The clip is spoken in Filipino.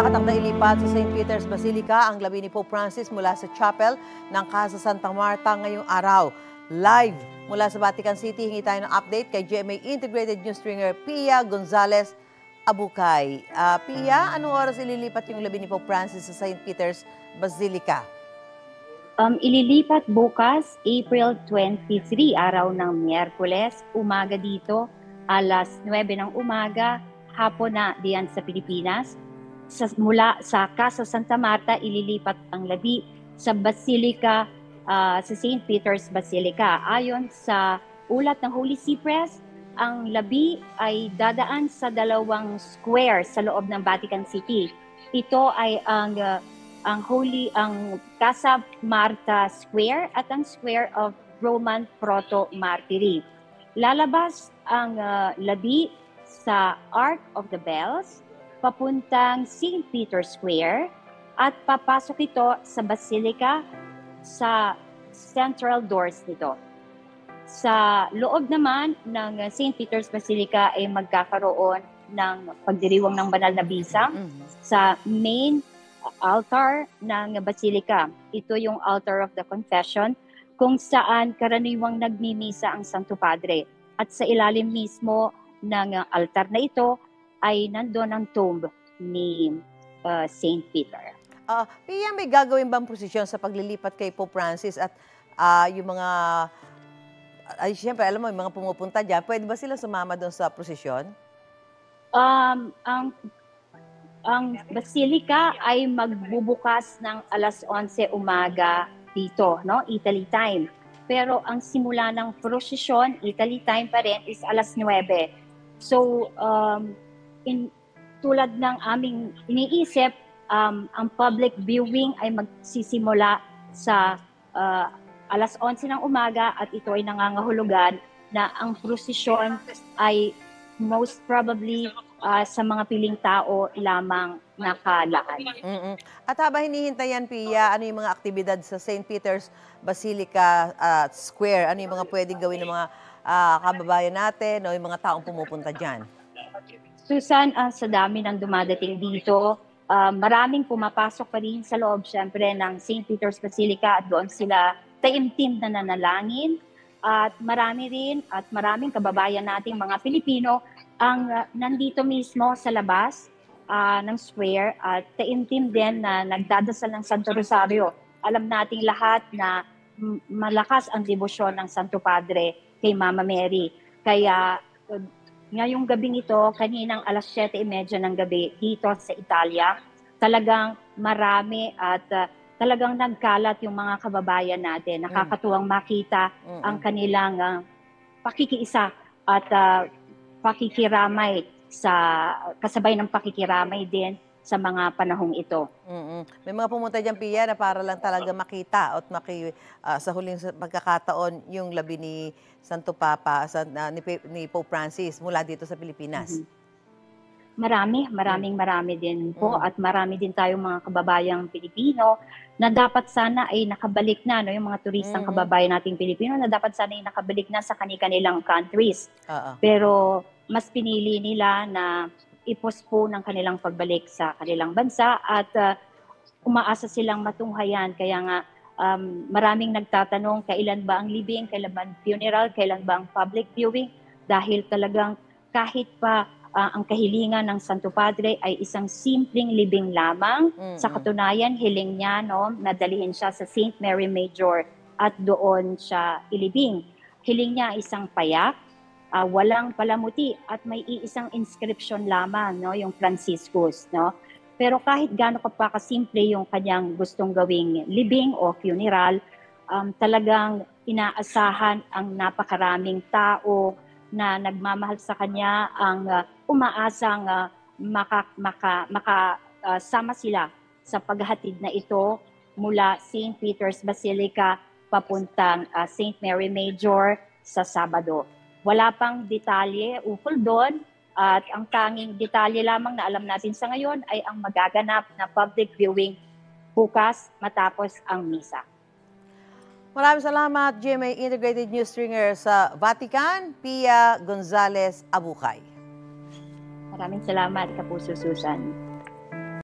Hatak na ilipat sa St. Peter's Basilica ang labi ni Pope Francis mula sa chapel ng Casa Santa Marta ngayong araw. Live mula sa Vatican City, hingi tayo ng update kay GMA Integrated News Stringer Pia Gonzalez Abukay. Pia, anong oras ililipat yung labi ni Pope Francis sa St. Peter's Basilica? Ililipat bukas, April 23, araw ng Miyerkules, umaga dito, alas 9 ng umaga, hapon na diyan sa Pilipinas. Mula sa Casa Santa Marta, ililipat ang labi sa Basilica, sa St. Peter's Basilica. Ayon sa ulat ng Holy See Press, ang labi ay dadaan sa dalawang square sa loob ng Vatican City. Ito ay ang Casa Marta Square at ang Square of Roman Proto-Martyri. Lalabas ang labi sa Ark of the Bells, papuntang St. Peter's Square, at papasok ito sa Basilica sa central doors nito. Sa loob naman ng St. Peter's Basilica ay magkakaroon ng pagdiriwang ng banal na bisa sa main altar ng Basilica. Ito yung altar of the confession kung saan karaniwang nagmimisa ang Santo Padre. At sa ilalim mismo ng altar na ito ay nandoon ang tomb ni St. Peter. Pia, may gagawin bang prosesyon sa paglilipat kay Pope Francis at yung mga, siyempre alam mo, yung mga pumupunta dyan, pwede ba sila sumama doon sa prosesyon? Ang Basilica ay magbubukas ng alas 11 umaga dito, no? Italy time. Pero ang simula ng prosesyon, Italy time pa rin, is alas 9. So, tulad ng aming iniisip, ang public viewing ay magsisimula sa alas 11 ng umaga at ito ay nangangahulugan na ang prosesyon ay most probably sa mga piling tao lamang nakalaan. At habang hinihintay yan, Pia, ano yung mga aktibidad sa St. Peter's Basilica Square? Ano yung mga pwedeng gawin ng mga kababayan natin o yung mga taong pumupunta dyan? Susan, sa dami ng dumadating dito, maraming pumapasok pa rin sa loob, syempre, ng St. Peter's Basilica at doon sila taimtim na nanalangin. At maraming kababayan nating mga Pilipino ang nandito mismo sa labas ng square at taimtim din na nagdadasal ng Santo Rosario. Alam nating lahat na malakas ang debosyon ng Santo Padre kay Mama Mary. Kaya ngayong gabing ito, kaninang alas 7:30 ng gabi dito sa Italia, talagang marami at talagang nagkalat yung mga kababayan natin. Nakakatuwang makita ang kanilang pakikiisa at pakikiramay kasabay ng pakikiramay din sa mga panahong ito. May mga pumunta dyan, Pia, na para lang talaga makita at sa huling pagkakataon yung labi ni Santo Papa, ni Pope Francis mula dito sa Pilipinas. Marami din po at marami din tayong mga kababayang Pilipino na dapat sana ay nakabalik na, no, yung mga turistang kababayan nating Pilipino na dapat sana ay nakabalik na sa kanilang countries. Pero mas pinili nila na i-postpone ang kanilang pagbalik sa kanilang bansa at umaasa silang matunghayan. Kaya nga maraming nagtatanong kailan ba ang libing, kailan ba ang funeral, kailan ba ang public viewing, dahil talagang kahit pa ang kahilingan ng Santo Padre ay isang simpleng libing lamang. Sa katunayan, hiling niya, no, nadalihin siya sa St. Mary Major at doon siya ilibing. Hiling niya isang payak, walang palamuti at may iisang inscription lamang, no, yung Franciscus, no. Pero kahit gaano pa kasimple yung kanyang gustong gawing libing o funeral, talagang inaasahan ang napakaraming tao na nagmamahal sa kanya, ang umaasang makasama sila sa paghatid na ito mula St. Peter's Basilica papuntang St. Mary Major sa Sabado. Wala pang detalye ukol doon at ang tanging detalye lamang na alam natin sa ngayon ay ang magaganap na public viewing bukas matapos ang misa. Maraming salamat, GMA Integrated News Stringer sa Vatican, Pia Gonzalez Abukay. Maraming salamat, Kapuso Susan.